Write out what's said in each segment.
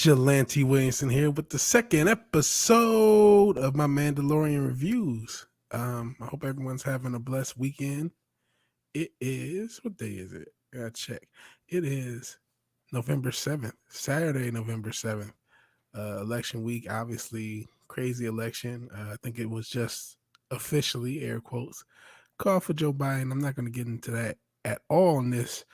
Jelante Williamson here with the second episode of my Mandalorian reviews. I hope everyone's having a blessed weekend. It is, what day is it? I gotta check. It is November 7th, Saturday, November 7th. Election week, obviously, crazy election. I think it was just officially, air quotes, called for Joe Biden. I'm not going to get into that at all in this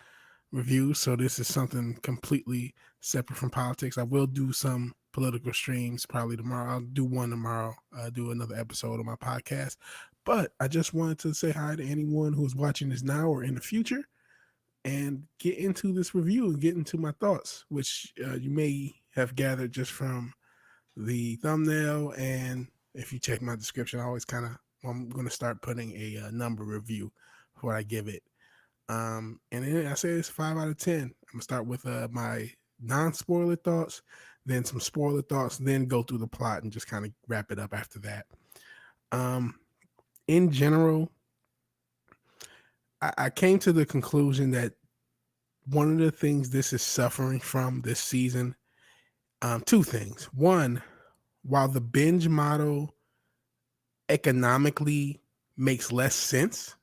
review. So this is something completely separate from politics. I will do some political streams probably tomorrow. I'll do one tomorrow. Do another episode of my podcast. But I just wanted to say hi to anyone who's watching this now or in the future and get into this review and get into my thoughts, which you may have gathered just from the thumbnail. And if you check my description, I always I'm going to start putting a number review before I give it. And then I say it's 5 out of 10. I'm gonna start with my non-spoiler thoughts, then some spoiler thoughts, then go through the plot and just kind of wrap it up after that. In general, I came to the conclusion that one of the things this is suffering from this season, two things. One, while the binge model economically makes less sense,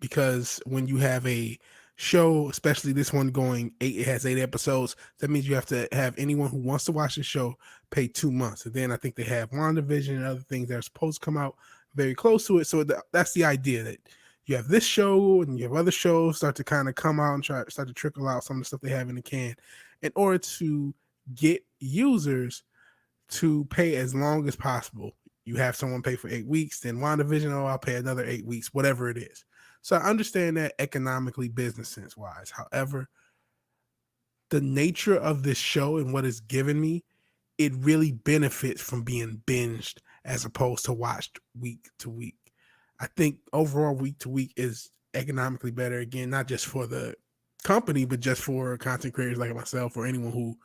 because when you have a show, especially this one it has 8 episodes, that means you have to have anyone who wants to watch the show pay 2 months. And then I think they have WandaVision and other things that are supposed to come out very close to it. So that's the idea, that you have this show and you have other shows start to kind of come out and start to trickle out some of the stuff they have in the can in order to get users to pay as long as possible. You have someone pay for 8 weeks, then WandaVision, I'll pay another 8 weeks, whatever it is. So I understand that economically, business sense wise. However, the nature of this show and what it's given me, it really benefits from being binged as opposed to watched week to week. I think overall week to week is economically better, again, not just for the company, but just for content creators like myself or anyone who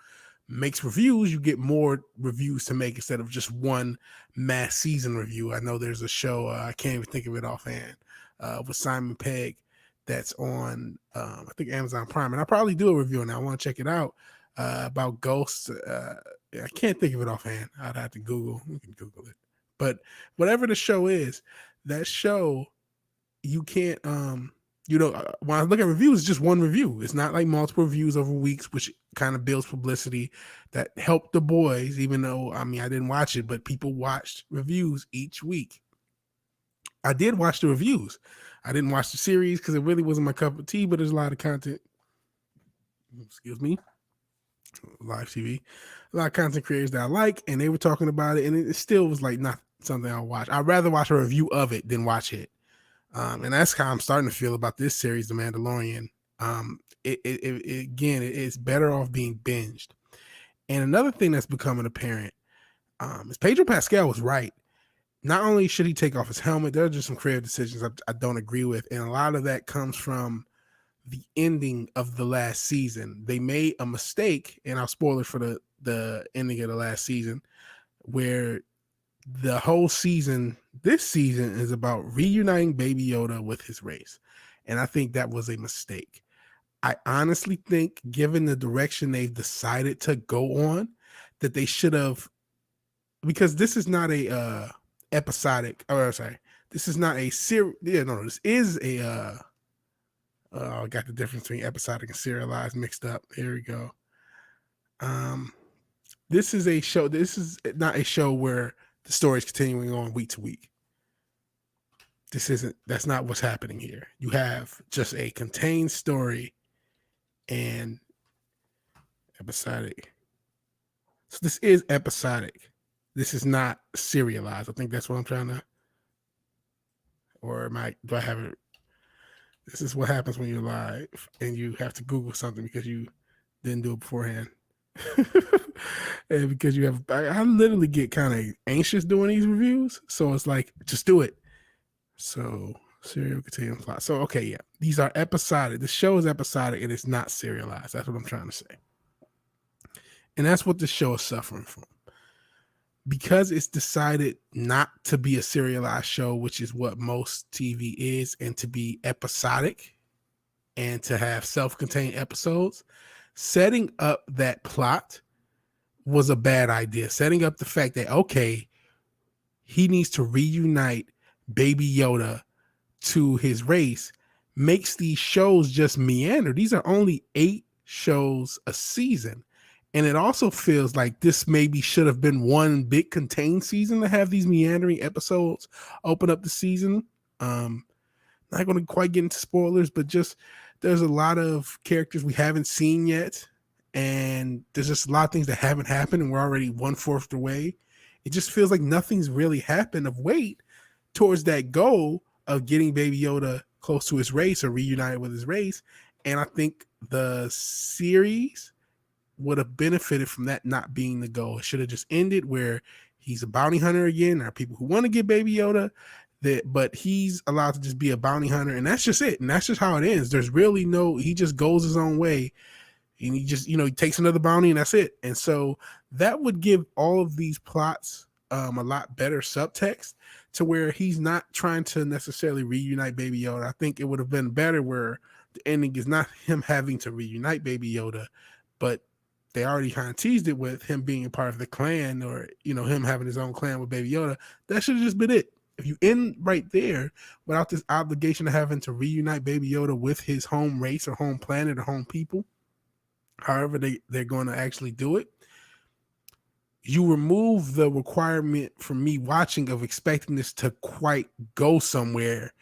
makes reviews. You get more reviews to make instead of just one mass season review. I know there's a show, I can't even think of it offhand, with Simon Pegg that's on I think Amazon Prime, and I'll probably do a review on that. I want to check it out, about ghosts. I can't think of it offhand. I'd have to Google. You can Google it. But whatever the show is, that show, you can't when I look at reviews, it's just one review. It's not like multiple reviews over weeks, which kind of builds publicity that helped the boys, even though, I didn't watch it, but people watched reviews each week. I did watch the reviews. I didn't watch the series because it really wasn't my cup of tea, but there's a lot of content. Excuse me. Live TV. A lot of content creators that I like, and they were talking about it, and it still was like not something I'll watch. I'd rather watch a review of it than watch it. And that's how I'm starting to feel about this series, The Mandalorian. It's better off being binged. And another thing that's becoming apparent is Pedro Pascal was right. Not only should he take off his helmet, there are just some creative decisions I don't agree with. And a lot of that comes from the ending of the last season. They made a mistake, and I'll spoil it for the ending of the last season, where the whole season, this season, is about reuniting Baby Yoda with his race. And I think that was a mistake. I honestly think, given the direction they've decided to go on, that they should have, because this is not a episodic, this is not a series. Yeah, no, this is a I got the difference between episodic and serialized mixed up. Here we go. This is a show. This is not a show where the story is continuing on week to week. That's not what's happening here. You have just a contained story and episodic. So this is episodic. This is not serialized. I think that's what I'm trying to, do I have it? This is what happens when you're live and you have to Google something because you didn't do it beforehand. And because I literally get kind of anxious doing these reviews. So it's like, just do it. So serial continuing plot. So, okay, yeah, these are episodic. The show is episodic and it's not serialized. That's what I'm trying to say. And that's what the show is suffering from. Because it's decided not to be a serialized show, which is what most TV is, and to be episodic and to have self-contained episodes, setting up that plot was a bad idea. Setting up the fact that, okay, he needs to reunite Baby Yoda to his race makes these shows just meander. These are only 8 shows a season. And it also feels like this maybe should have been one big contained season to have these meandering episodes open up the season. Not going to quite get into spoilers, but just there's a lot of characters we haven't seen yet. And there's just a lot of things that haven't happened, and we're already 1/4 the way. It just feels like nothing's really happened of weight towards that goal of getting Baby Yoda close to his race or reunited with his race. And I think the series would have benefited from that not being the goal. It should have just ended where he's a bounty hunter again. There are people who want to get Baby Yoda, but he's allowed to just be a bounty hunter, and that's just it. And that's just how it ends. There's really he just goes his own way, and he just, he takes another bounty, and that's it. And so that would give all of these plots a lot better subtext, to where he's not trying to necessarily reunite Baby Yoda. I think it would have been better where the ending is not him having to reunite Baby Yoda, but they already kind of teased it with him being a part of the clan, or him having his own clan with Baby Yoda. That should have just been it. If you end right there without this obligation of having to reunite Baby Yoda with his home race or home planet or home people, however they're going to actually do it, you remove the requirement from me watching of expecting this to quite go somewhere.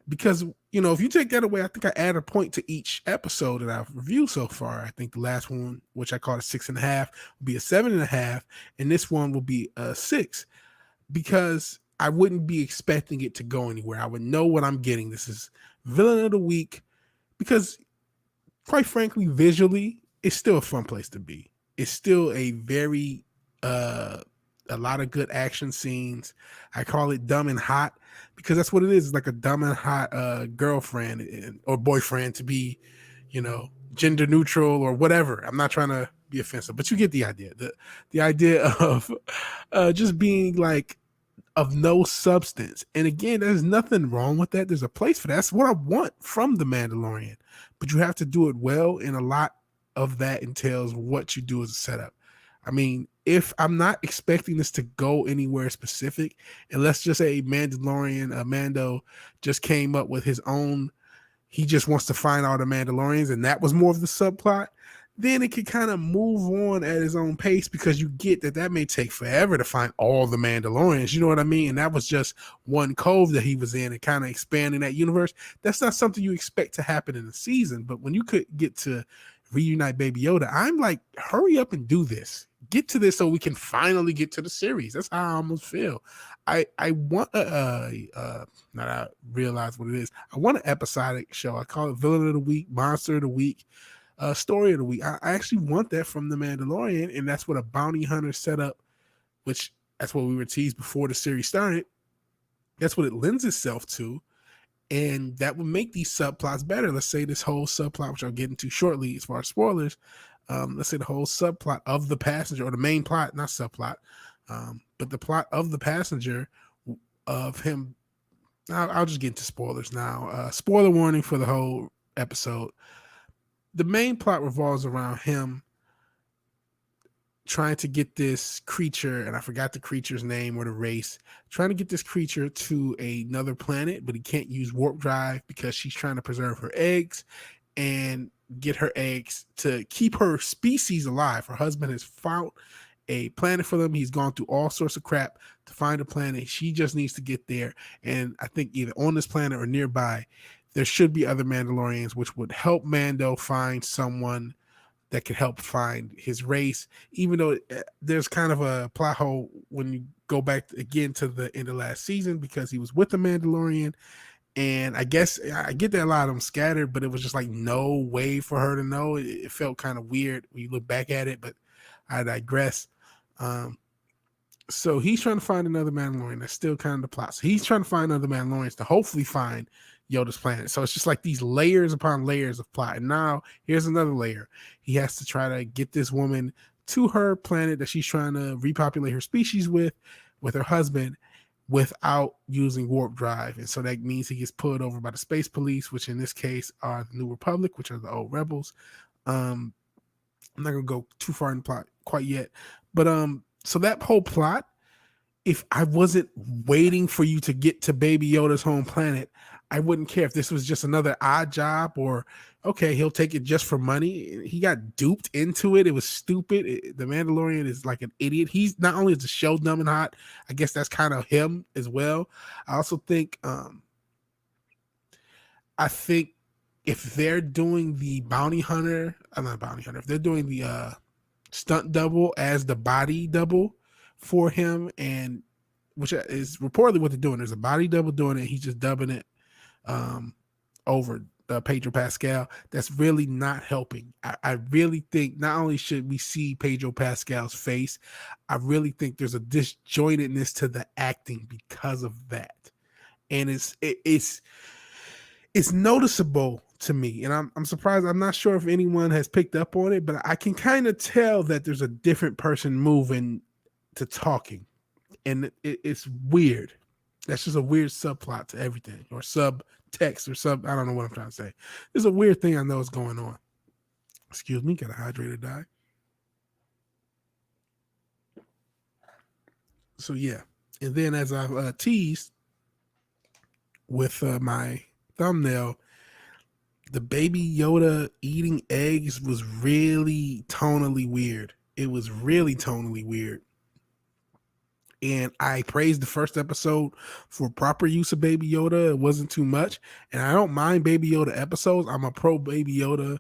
Because, if you take that away, I think I add a point to each episode that I've reviewed so far. I think the last one, which I call a 6.5, will be a 7.5, and this one will be a 6, because I wouldn't be expecting it to go anywhere. I would know what I'm getting. This is Villain of the Week, because, quite frankly, visually, it's still a fun place to be. It's still a very a lot of good action scenes. I call it dumb and hot, because that's what it is. It's like a dumb and hot girlfriend or boyfriend, to be, gender neutral or whatever. I'm not trying to be offensive, but you get the idea. The idea of just being like of no substance. And again, there's nothing wrong with that. There's a place for that. That's what I want from The Mandalorian. But you have to do it well, and a lot of that entails what you do as a setup. I mean, if I'm not expecting this to go anywhere specific, and let's just say Mando just came up with his own, he just wants to find all the Mandalorians, and that was more of the subplot, then it could kind of move on at his own pace, because you get that may take forever to find all the Mandalorians. You know what I mean? And that was just one cove that he was in, and kind of expanding that universe. That's not something you expect to happen in a season. But when you could get to reunite Baby Yoda, I'm like, hurry up and do this. Get to this so we can finally get to the series. That's how I almost feel. I want not I realize what it is. I want an episodic show. I call it Villain of the Week, Monster of the Week, Story of the Week. I actually want that from The Mandalorian, and that's what a bounty hunter setup, which that's what we were teased before the series started. That's what it lends itself to. And that would make these subplots better. Let's say this whole subplot, which I'll get into shortly as far as spoilers, let's say the whole subplot of the passenger, or the main plot, not subplot, but the plot of the passenger, of him. I'll just get into spoilers now. Spoiler warning for the whole episode. The main plot revolves around him trying to get this creature, and I forgot the creature's name or the race, trying to get this creature to another planet, but he can't use warp drive because she's trying to preserve her eggs and get her eggs to keep her species alive. Her husband has found a planet for them. He's gone through all sorts of crap to find a planet. She just needs to get there. And I think either on this planet or nearby, there should be other Mandalorians, which would help Mando find someone that could help find his race, even though there's kind of a plot hole when you go back again to the end of last season, because he was with the Mandalorian. And I guess I get that a lot of them scattered, but it was just like no way for her to know. It felt kind of weird when you look back at it, but I digress. So he's trying to find another Mandalorian. That's still kind of the plot. So he's trying to find other Mandalorians to hopefully find Yoda's planet. So it's just like these layers upon layers of plot. And now here's another layer. He has to try to get this woman to her planet that she's trying to repopulate her species with her husband, without using warp drive. And so that means he gets pulled over by the space police, which in this case are the New Republic, which are the old rebels. I'm not gonna go too far in the plot quite yet, but so that whole plot, if I wasn't waiting for you to get to Baby Yoda's home planet, I wouldn't care if this was just another odd job or okay, he'll take it just for money. He got duped into it. It was stupid. The Mandalorian is like an idiot. He's not only is the show dumb and hot, I guess that's kind of him as well. I also think I think if they're doing the bounty hunter, I'm not bounty hunter, if they're doing the stunt double as the body double for him, and which is reportedly what they're doing. There's a body double doing it. He's just dubbing it over Pedro Pascal. That's really not helping. I really think not only should we see Pedro Pascal's face, I really think there's a disjointedness to the acting because of that, and it's noticeable to me, and I'm surprised. I'm not sure if anyone has picked up on it, but I can kind of tell that there's a different person moving to talking, and it's weird. That's just a weird subplot to everything, or subtext, or sub. I don't know what I'm trying to say. There's a weird thing I know is going on. Excuse me, got a hydrated die. So yeah, and then as I teased with my thumbnail, the Baby Yoda eating eggs was really tonally weird. It was really tonally weird. And I praised the first episode for proper use of Baby Yoda. It wasn't too much. And I don't mind Baby Yoda episodes. I'm a pro Baby Yoda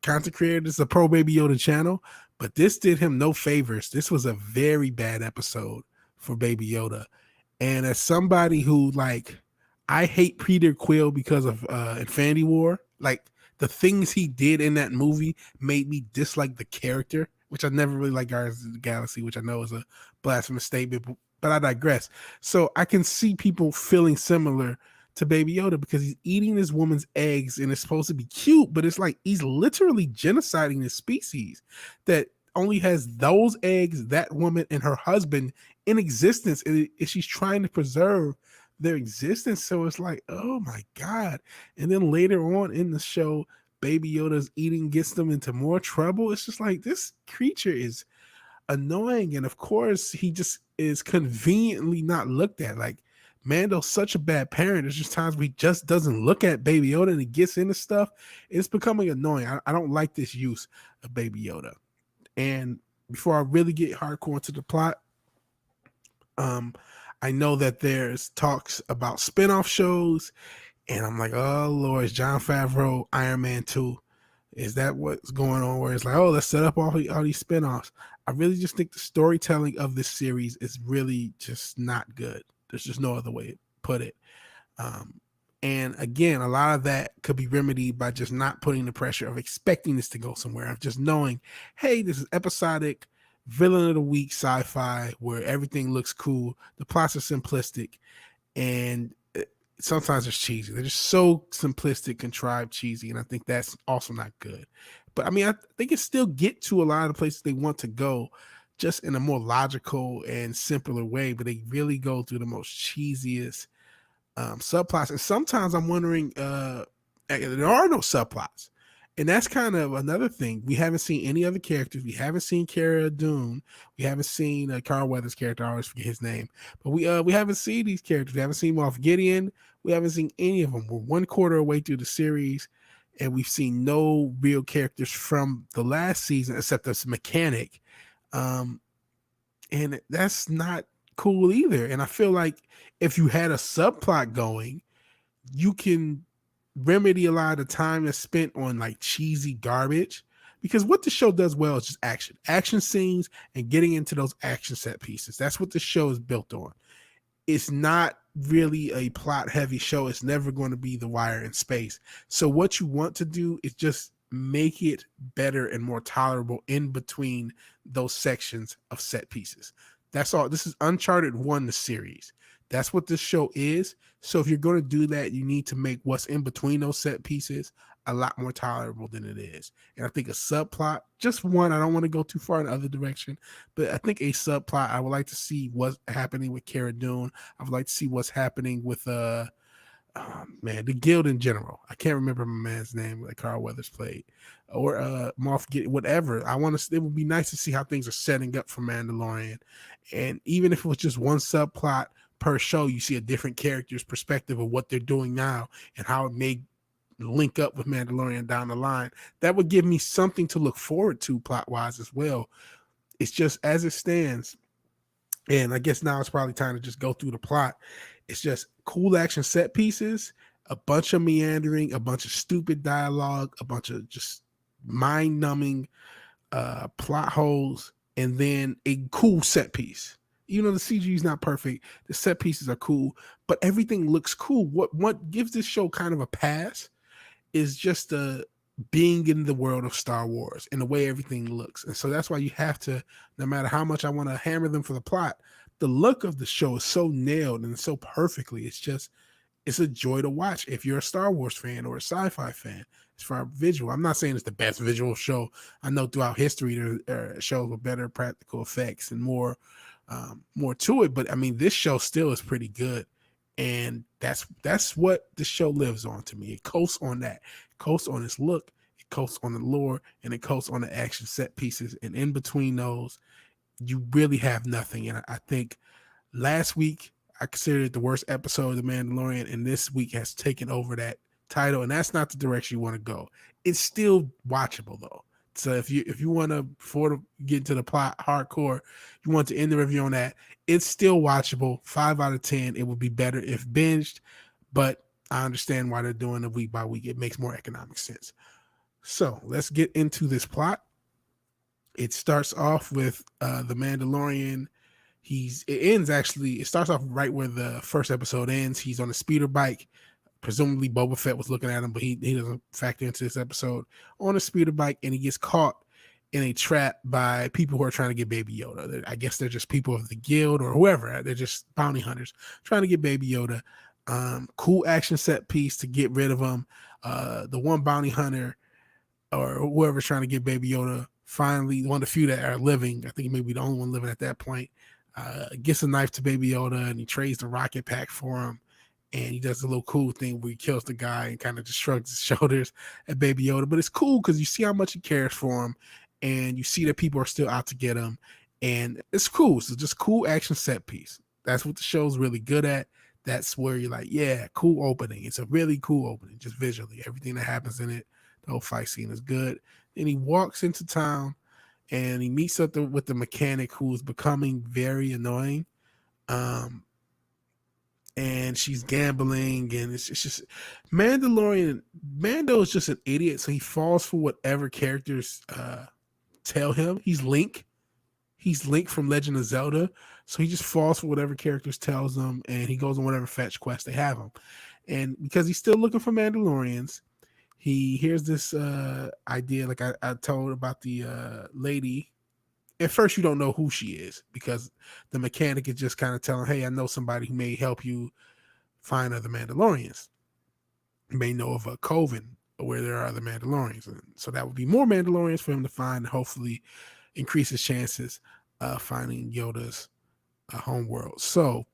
content creator. This is a pro Baby Yoda channel. But this did him no favors. This was a very bad episode for Baby Yoda. And as somebody who, like, I hate Peter Quill because of Infinity War. Like, the things he did in that movie made me dislike the character, which I never really liked Guardians of the Galaxy, which I know is a blasphemous statement, but I digress. So I can see people feeling similar to Baby Yoda because he's eating this woman's eggs and it's supposed to be cute, but it's like he's literally genociding this species that only has those eggs, that woman and her husband in existence, and she's trying to preserve their existence. So it's like, oh my God. And then later on in the show, Baby Yoda's eating gets them into more trouble. It's just like this creature is annoying. And of course, he just is conveniently not looked at. Like, Mando's such a bad parent. There's just times where he just doesn't look at Baby Yoda and he gets into stuff. It's becoming annoying. I don't like this use of Baby Yoda. And before I really get hardcore into the plot, I know that there's talks about spinoff shows, and I'm like, oh Lord, it's Jon Favreau, Iron Man 2. Is that what's going on? Where it's like, oh, let's set up all these spinoffs. I really just think the storytelling of this series is really just not good. There's just no other way to put it. And again, a lot of that could be remedied by just not putting the pressure of expecting this to go somewhere, of just knowing, hey, this is episodic, villain of the week sci-fi where everything looks cool. The plots are simplistic, and sometimes it's cheesy. They're just so simplistic, contrived, cheesy, and I think that's also not good. But I mean, they can still get to a lot of the places they want to go, just in a more logical and simpler way. But they really go through the most cheesiest subplots, and sometimes I'm wondering, there are no subplots. And that's kind of another thing. We haven't seen any other characters. We haven't seen Cara Dune. We haven't seen Carl Weathers' character. I always forget his name. But we haven't seen these characters. We haven't seen Moff Gideon. We haven't seen any of them. We're 1/4 away through the series, and we've seen no real characters from the last season except this mechanic. And that's not cool either. And I feel like if you had a subplot going, you can remedy a lot of the time that's spent on like cheesy garbage, because what the show does well is just action scenes and getting into those action set pieces. That's what the show is built on. It's not really a plot heavy show. It's never going to be The Wire in space. So what you want to do is just make it better and more tolerable in between those sections of set pieces. That's all. This is Uncharted 1, the series. That's what this show is. So if you're going to do that, you need to make what's in between those set pieces a lot more tolerable than it is. And I think a subplot, just one, I don't want to go too far in the other direction, but I think a subplot, I would like to see what's happening with Cara Dune. I would like to see what's happening with man, the guild in general. I can't remember my man's name that Carl Weathers played, or Moff Gideon, whatever. I want to. It would be nice to see how things are setting up for Mandalorian, and even if it was just one subplot per show, you see a different character's perspective of what they're doing now and how it may link up with Mandalorian down the line. That would give me something to look forward to plot wise as well. It's just as it stands. And I guess now it's probably time to just go through the plot. It's just cool action set pieces, a bunch of meandering, a bunch of stupid dialogue, a bunch of just mind numbing plot holes, and then a cool set piece. Even though the CG is not perfect, the set pieces are cool, but everything looks cool. What gives this show kind of a pass is just being in the world of Star Wars and the way everything looks. And so that's why you have to, no matter how much I want to hammer them for the plot, the look of the show is so nailed and so perfectly. It's a joy to watch if you're a Star Wars fan or a sci-fi fan. As far as visual, I'm not saying it's the best visual show. I know throughout history there are shows with better practical effects and more to it, but I mean this show still is pretty good. And that's what the show lives on to me. It coasts on that. It coasts on its look. It coasts on the lore, and it coasts on the action set pieces. And in between those, you really have nothing. And I think last week I considered it the worst episode of The Mandalorian, and this week has taken over that title. And that's not the direction you want to go. It's still watchable though. So if you want to, before to get into the plot hardcore, you want to end the review on that, it's still watchable. 5 out of 10. It would be better if binged, but I understand why they're doing it week by week. It makes more economic sense. So let's get into this plot. It starts off with the Mandalorian. It starts off right where the first episode ends. He's on a speeder bike. Presumably Boba Fett was looking at him, but he doesn't factor into this episode, on a speeder bike, and he gets caught in a trap by people who are trying to get Baby Yoda. I guess they're just people of the guild or whoever. They're just bounty hunters trying to get Baby Yoda. Cool action set piece to get rid of him. The one bounty hunter or whoever's trying to get Baby Yoda, finally, one of the few that are living, I think he may be the only one living at that point, gets a knife to Baby Yoda, and he trades the rocket pack for him. And he does a little cool thing where he kills the guy and kind of just shrugs his shoulders at Baby Yoda. But it's cool because you see how much he cares for him, and you see that people are still out to get him. And it's cool. So just cool action set piece. That's what the show's really good at. That's where you're like, yeah, cool opening. It's a really cool opening, just visually. Everything that happens in it, the whole fight scene is good. Then he walks into town, and he meets up with the mechanic who's becoming very annoying. And she's gambling, and it's just Mando is just an idiot, so he falls for whatever characters tell him. He's Link from Legend of Zelda, so he just falls for whatever characters tells him, and he goes on whatever fetch quest they have him. And because he's still looking for Mandalorians, he hears this idea, like I told about the lady. At first, you don't know who she is because the mechanic is just kind of telling, hey, I know somebody who may help you find other Mandalorians. You may know of a coven where there are other Mandalorians. And so that would be more Mandalorians for him to find, and hopefully increase his chances of finding Yoda's home world. So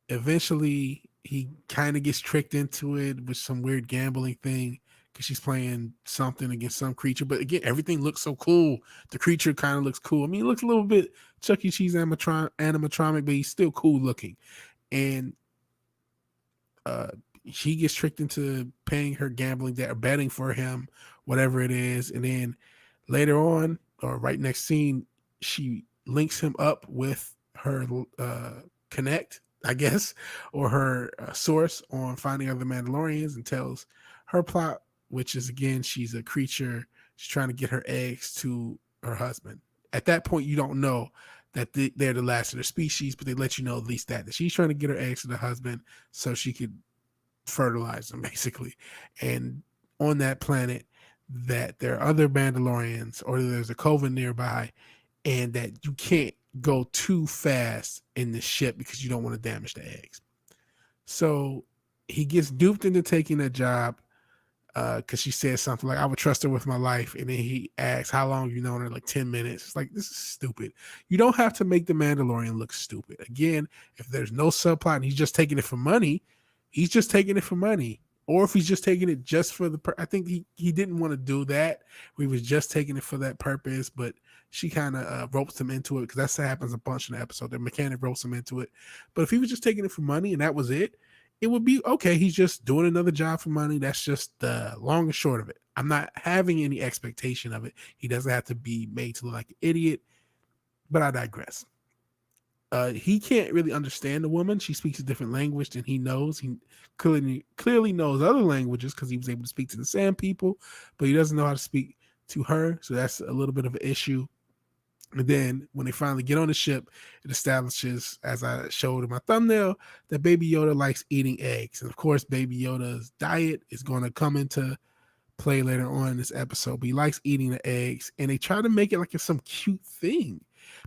eventually, he kind of gets tricked into it with some weird gambling thing, because she's playing something against some creature. But again, everything looks so cool. The creature kind of looks cool. I mean, it looks a little bit Chuck E. Cheese animatronic, but he's still cool looking. And she gets tricked into paying her gambling debt or betting for him, whatever it is. And then later on, or right next scene, she links him up with her connect, I guess, or her source on finding other Mandalorians, and tells her plot, which is, again, she's a creature. She's trying to get her eggs to her husband. At that point, you don't know that they're the last of their species, but they let you know at least that she's trying to get her eggs to the husband so she could fertilize them, basically. And on that planet, that there are other Mandalorians, or there's a coven nearby, and that you can't go too fast in the ship because you don't want to damage the eggs. So he gets duped into taking that job, because she says something like, I would trust her with my life. And then he asks, how long have you known her? Like 10 minutes. It's like, this is stupid. You don't have to make the Mandalorian look stupid. Again, if there's no subplot and he's just taking it for money, he's just taking it for money. Or if he's just taking it just for I think he didn't want to do that. He was just taking it for that purpose, but she kind of ropes him into it because that happens a bunch in the episode. The mechanic ropes him into it. But if he was just taking it for money and that was it, it would be okay. He's just doing another job for money. That's just the long and short of it. I'm not having any expectation of it. He doesn't have to be made to look like an idiot, but I digress. He can't really understand the woman. She speaks a different language than he knows. He clearly knows other languages because he was able to speak to the Sand people, but he doesn't know how to speak to her. So that's a little bit of an issue. And then when they finally get on the ship, it establishes, as I showed in my thumbnail, that Baby Yoda likes eating eggs. And of course, Baby Yoda's diet is going to come into play later on in this episode. But he likes eating the eggs, and they try to make it like it's some cute thing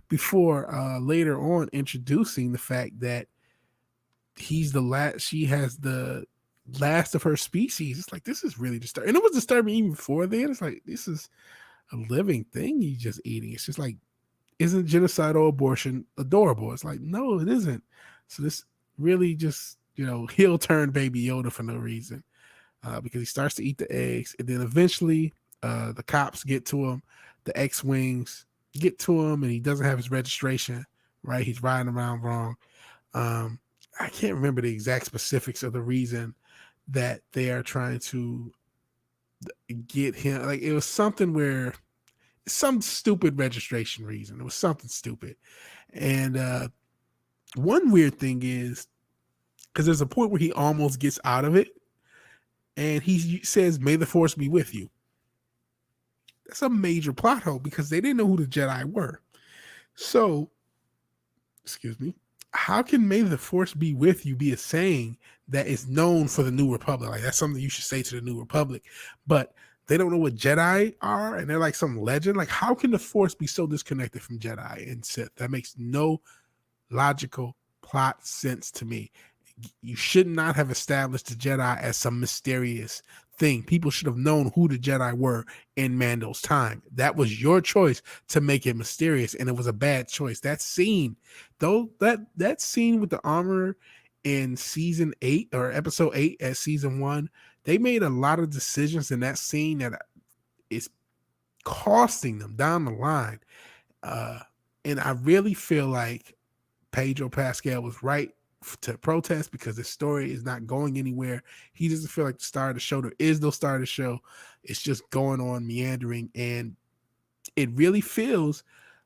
before later on introducing the fact that he's the last. She has the last of her species. It's like, this is really disturbing, and it was disturbing even before then. It's like, this is a living thing he's just eating. It's just like, isn't genocidal abortion adorable? It's like, no, it isn't. So this really just, heel turn Baby Yoda for no reason, because he starts to eat the eggs, and then eventually the cops get to him. The X-Wings get to him, and he doesn't have his registration, right? He's riding around wrong. I can't remember the exact specifics of the reason that they are trying to get him. Like, it was something where some stupid registration reason. It was something stupid. And one weird thing is, because there's a point where he almost gets out of it, and he says, "May the Force be with you." That's a major plot hole because they didn't know who the Jedi were. So, excuse me, how can "May the Force be with you" be a saying that is known for the New Republic? Like, that's something you should say to the New Republic. But they don't know what Jedi are, and they're like some legend. Like, how can the Force be so disconnected from Jedi and Sith? That makes no logical plot sense to me. You should not have established the Jedi as some mysterious thing. People should have known who the Jedi were in Mando's time. That was your choice to make it mysterious, and it was a bad choice. That scene, though, that scene with the armor in season 8 or episode 8 at season 1, they made a lot of decisions in that scene that is costing them down the line. And I really feel like Pedro Pascal was right to protest because the story is not going anywhere. He doesn't feel like the star of the show. There is no star of the show. It's just going on, meandering. And it really feels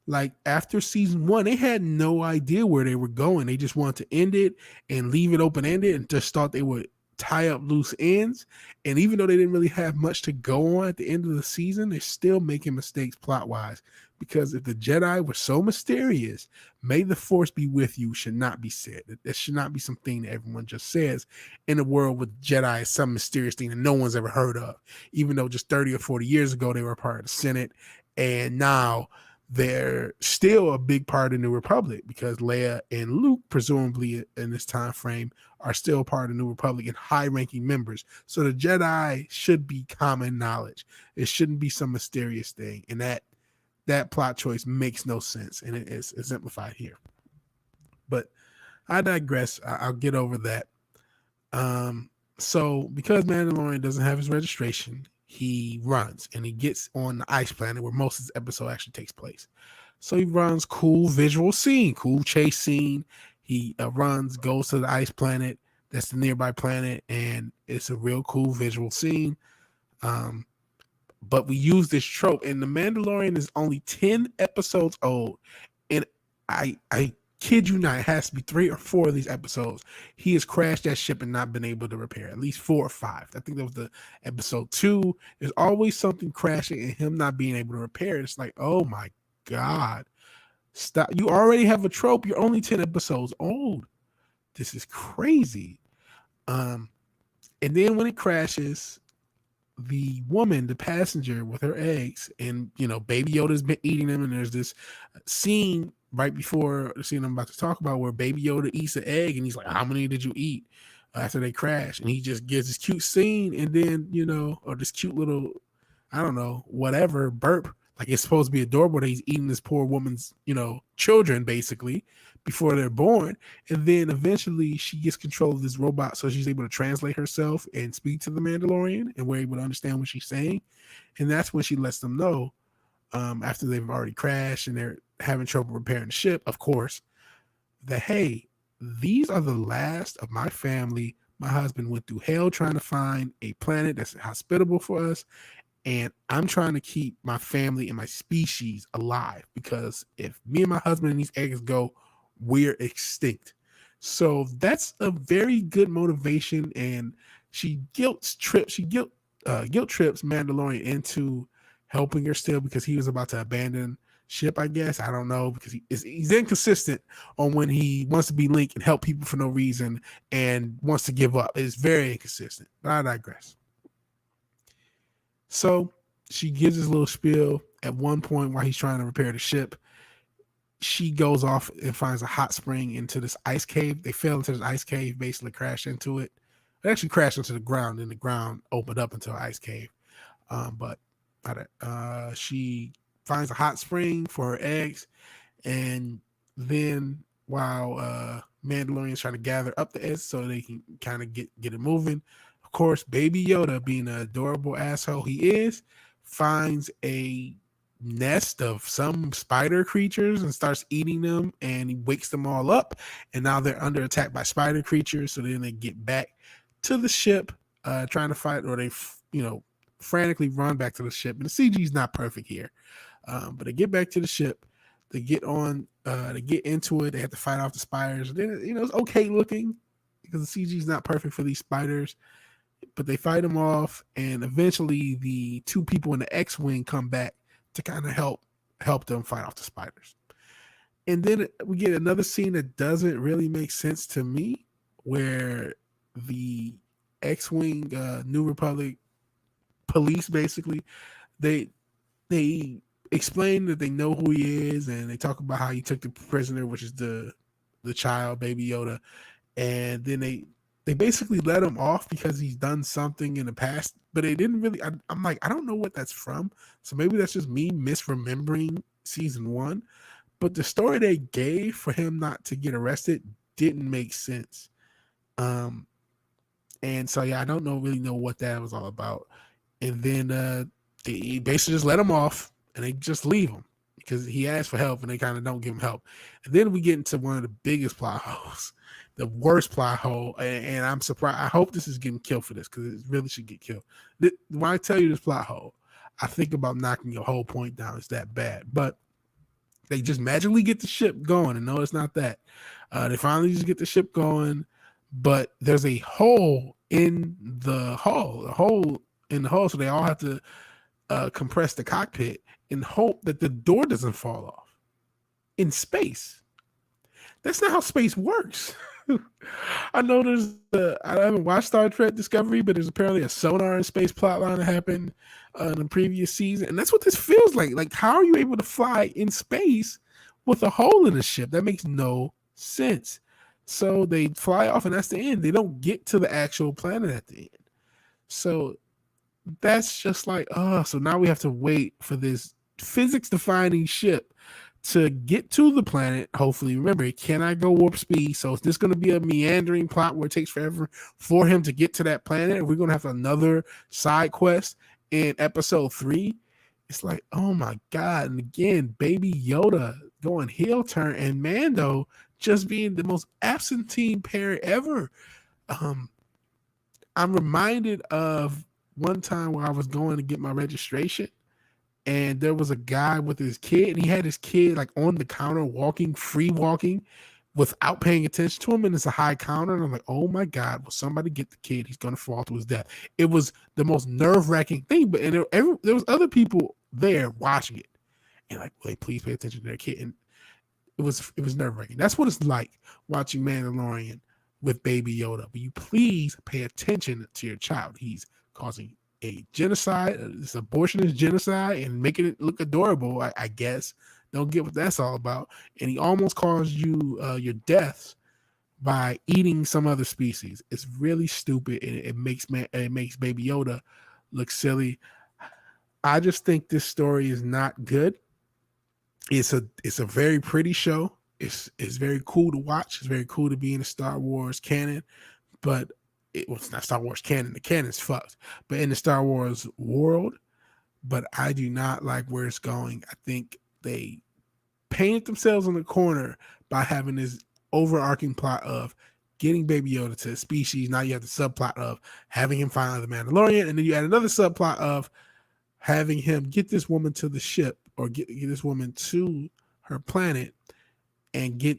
like after season 1, they had no idea where they were going. They just wanted to end it and leave it open-ended and just thought they would tie up loose ends. And even though they didn't really have much to go on at the end of the season, they're still making mistakes plot-wise. Because if the Jedi were so mysterious, "May the Force be with you" should not be said. That should not be something that everyone just says in a world with Jedi is some mysterious thing that no one's ever heard of. Even though just 30 or 40 years ago, they were a part of the Senate. And now they're still a big part of the New Republic because Leia and Luke, presumably in this time frame, are still part of the New Republic and high-ranking members. So the Jedi should be common knowledge. It shouldn't be some mysterious thing. And that plot choice makes no sense, and it is exemplified here. But I digress. I'll get over that. So because Mandalorian doesn't have his registration, he runs, and he gets on the ice planet where most of this episode actually takes place. So he runs, cool visual scene, cool chase scene. He runs, goes to the ice planet. That's the nearby planet, and it's a real cool visual scene. But we use this trope, and The Mandalorian is only 10 episodes old. And I kid you not, it has to be 3 or 4 of these episodes. He has crashed that ship and not been able to repair it. At least 4 or 5. I think that was the episode 2. There's always something crashing and him not being able to repair it. It's like, oh my God. Stop. You already have a trope. You're only 10 episodes old. This is crazy. And then when it crashes, the woman, the passenger with her eggs, and Baby Yoda's been eating them, and there's this scene right before the scene I'm about to talk about where Baby Yoda eats an egg, and he's like, "How many did you eat?" After they crash, and he just gives this cute scene, and then or this cute little, I don't know, whatever burp Like it's supposed to be adorable that he's eating this poor woman's, children basically before they're born. And then eventually she gets control of this robot so she's able to translate herself and speak to the Mandalorian and we're able to understand what she's saying. And that's when she lets them know, after they've already crashed and they're having trouble repairing the ship, of course, that hey, these are the last of my family. My husband went through hell trying to find a planet that's hospitable for us, and I'm trying to keep my family and my species alive because if me and my husband and these eggs go, we're extinct. So that's a very good motivation, and guilt trips Mandalorian into helping her still because he was about to abandon ship. I guess I don't know because he's inconsistent on when he wants to be Link and help people for no reason and wants to give up. It's very inconsistent. But I digress. So she gives this little spiel at one point while he's trying to repair the ship. She goes off and finds a hot spring into this ice cave. They fell into this ice cave, basically crashed into it. They actually crashed into the ground, and the ground opened up into an ice cave. But she finds a hot spring for her eggs, and then while Mandalorian's trying to gather up the eggs so they can kind of get it moving, of course, Baby Yoda, being an adorable asshole he is, finds a nest of some spider creatures and starts eating them, and he wakes them all up, and now they're under attack by spider creatures. So then they get back to the ship, trying to fight, or they frantically run back to the ship. And the CG is not perfect here, but they get back to the ship. They get into it. They have to fight off the spiders. Then it's okay looking because the CG is not perfect for these spiders, but they fight them off, and eventually the two people in the X-wing come back to kind of help them fight off the spiders. And then we get another scene that doesn't really make sense to me, where the X-wing New Republic police basically they explain that they know who he is, and they talk about how he took the prisoner, which is the child, Baby Yoda, and then they basically let him off because he's done something in the past, but they didn't really. I'm like, I don't know what that's from. So maybe that's just me misremembering season 1. But the story they gave for him not to get arrested didn't make sense. And so yeah, I don't really know what that was all about. And then they basically just let him off, and they just leave him because he asked for help, and they kind of don't give him help. And then we get into one of the biggest plot holes. The worst plot hole, and I'm surprised. I hope this is getting killed for this because it really should get killed. When I tell you this plot hole, I think about knocking your whole point down. It's that bad. But they just magically get the ship going, and no, it's not that. They finally just get the ship going, but there's a hole in the hull, so they all have to compress the cockpit and hope that the door doesn't fall off in space. That's not how space works. I know I haven't watched Star Trek Discovery, but there's apparently a sonar in space plotline that happened in the previous season. And that's what this feels like. Like, how are you able to fly in space with a hole in the ship? That makes no sense. So they fly off, and that's the end. They don't get to the actual planet at the end. So that's just like, so now we have to wait for this physics-defining ship to get to the planet. Hopefully, remember, it cannot go warp speed. So is this going to be a meandering plot where it takes forever for him to get to that planet? Are we going to have another side quest in episode 3? It's like, oh my God. And again, Baby Yoda going heel turn, and Mando just being the most absentee parent ever. I'm reminded of one time where I was going to get my registration, and there was a guy with his kid, and he had his kid like on the counter free walking without paying attention to him. And it's a high counter. And I'm like, oh my God, will somebody get the kid? He's going to fall to his death. It was the most nerve-wracking thing. But there was other people there watching it, and like, well, please pay attention to their kid. And it was nerve-wracking. That's what it's like watching Mandalorian with Baby Yoda. Will you please pay attention to your child? He's causing a genocide. This abortion is genocide, and making it look adorable, I guess. Don't get what that's all about. And he almost caused you your deaths by eating some other species. It's really stupid, and it makes Baby Yoda look silly. I just think this story is not good. It's a very pretty show. It's very cool to watch. It's very cool to be in the Star Wars canon, but it was not Star Wars canon. The canon's fucked. But in the Star Wars world, but I do not like where it's going. I think they painted themselves in the corner by having this overarching plot of getting Baby Yoda to the species. Now you have the subplot of having him find the Mandalorian, and then you add another subplot of having him get this woman to the ship or get this woman to her planet and get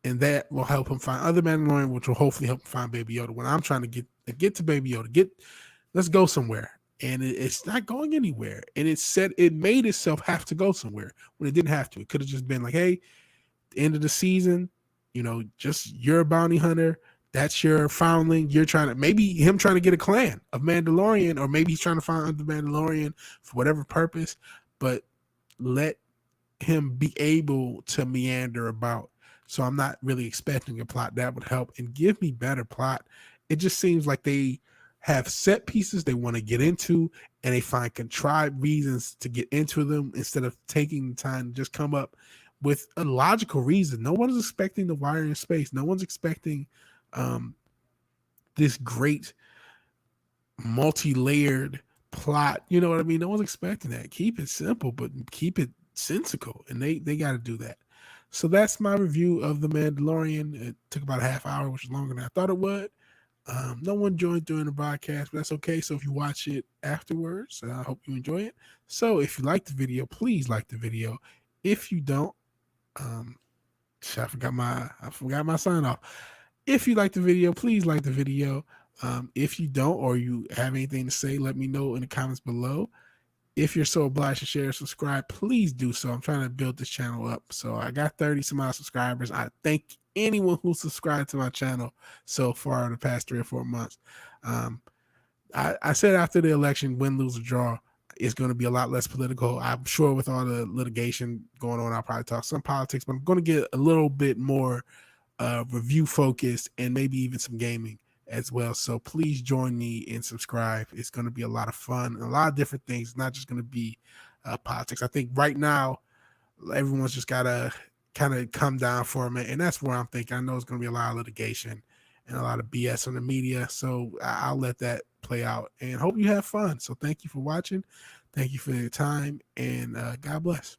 and that will help him find other Mandalorian, which will hopefully help him find Baby Yoda. When I'm trying to get to Baby Yoda, let's go somewhere, and it's not going anywhere. And it made itself have to go somewhere when it didn't have to. It could have just been like, hey, the end of the season, just you're a bounty hunter. That's your foundling. You're maybe him trying to get a clan of Mandalorian, or maybe he's trying to find the Mandalorian for whatever purpose. But let him be able to meander about. So I'm not really expecting a plot that would help and give me better plot. It just seems like they have set pieces they want to get into, and they find contrived reasons to get into them instead of taking the time to just come up with a logical reason. No one's expecting the wire in space. No one's expecting this great multi-layered plot. You know what I mean? No one's expecting that. Keep it simple, but keep it sensical, and they got to do that. So that's my review of The Mandalorian. It took about a half hour, which is longer than I thought it would. No one joined during the broadcast, but that's okay. So if you watch it afterwards, I hope you enjoy it. So if you like the video, please like the video. If you don't, I forgot my sign off. If you like the video, please like the video. If you don't, or you have anything to say, let me know in the comments below. If you're so obliged to share and subscribe, please do so. I'm trying to build this channel up. So I got 30 some odd subscribers. I thank anyone who subscribed to my channel so far in the past 3 or 4 months. I said after the election, win, lose, or draw, it's going to be a lot less political. I'm sure with all the litigation going on, I'll probably talk some politics, but I'm going to get a little bit more review focused and maybe even some gaming as well. So please join me and subscribe. It's going to be a lot of fun, a lot of different things. It's not just going to be politics. I think right now everyone's just got to kind of come down for a minute, and that's where I'm thinking. I know it's going to be a lot of litigation and a lot of BS on the media, so I'll let that play out and hope you have fun. So thank you for watching. Thank you for your time, and God bless.